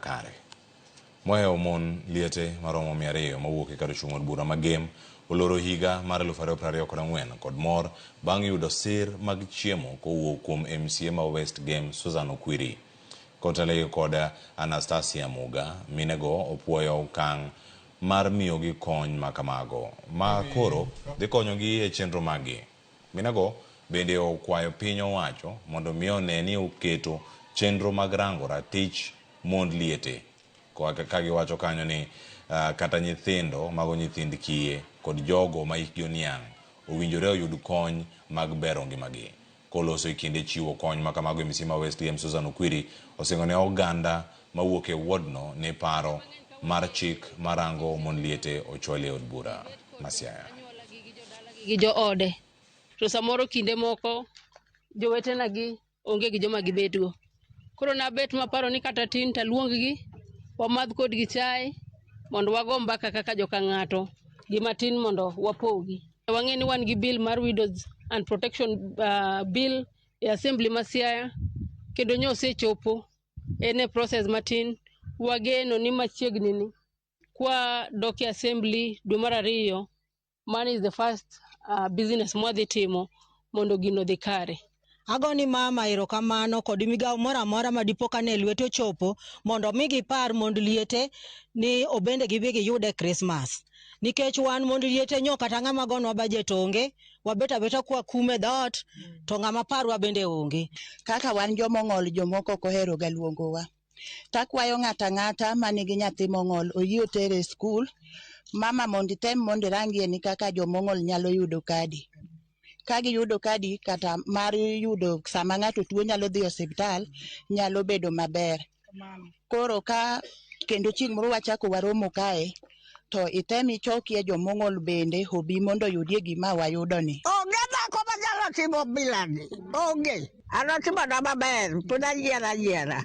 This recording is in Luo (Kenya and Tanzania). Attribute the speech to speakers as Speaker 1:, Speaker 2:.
Speaker 1: makare. Moyo mon liete maromo 200 mawuok e kar chung' od bura magem oloro higa mar 2024 kod mor bang' yudo sir mag chiemo kowuok kuom MCA ma West Game Susan Okwiri. Kotele kod Anastasia Muga, minego opuoyo okang' mar miyogi kony makamago ma koro dhi konyogi e chenro maggi. Minego bende okwayo piny owacho mondo miyo ne ni oketo chenro mag rango ratich mond liete ka giwacho kanyo ni kata nyithindo mago nyithind kiye kod jogo ma hikgi oniang' owinjore oyud kony mag bero ngimagi. Koloso e kinde chiwo kony makamago MCA ma West Game Susan Okwiri osingone oganda mawuok e wardno ne paro mar chik marango mon liete ochwale od bura ma Siaya.
Speaker 2: Gi jo ode to samoro kinde moko jowetena gi onge gi joma gibetgo, koro nabet maparo ni kata tin taluong-gi wamadh kodgi chai mondo wago mbaka kaka joka ng'ato gima tin mondo wapogi. Wang'e ni wan gi bill mar Widows and Protection bill e assembly ma Siaya kendo osechopo en e process matin. Wageno ni machiegni ni kwa dok e assembly dwe mar 2 man is the first business mwadhi timo mondo gino dhi kare.
Speaker 3: Agoni mama erokamano kod migawo moro amora ma dipo ka ne lwete ochopo mondo mi gipar mond liete ni obende gibi giyude Christmas. Nikech wan mond liete nyo kata ng'ama gonwa budget onge, wabet abeta kwa kume dot to ng'ama parwa bende onge.
Speaker 4: Kaka wan jomong'ol jomoko kohero ga luongowa. Takwayo ng'ata manigi nyathi mong'ol oyie otere skul. Mama mondi tem mondi rangie ni kaka jomong'ol nyalo yudo kadi. Ka giyudo kadi kata mar yudo sama ng'ato tuo nyalo dhi osiptal nyalo bedo maber. Koro ka kendo chieng' moro wachako waromo kae to itemi chokie jomong'ol bende hobi mondo yudie gima wayudo ni.
Speaker 5: Onge dhako manyalo timo bilani. Onge. Anotimo na maber. Pod ayiera.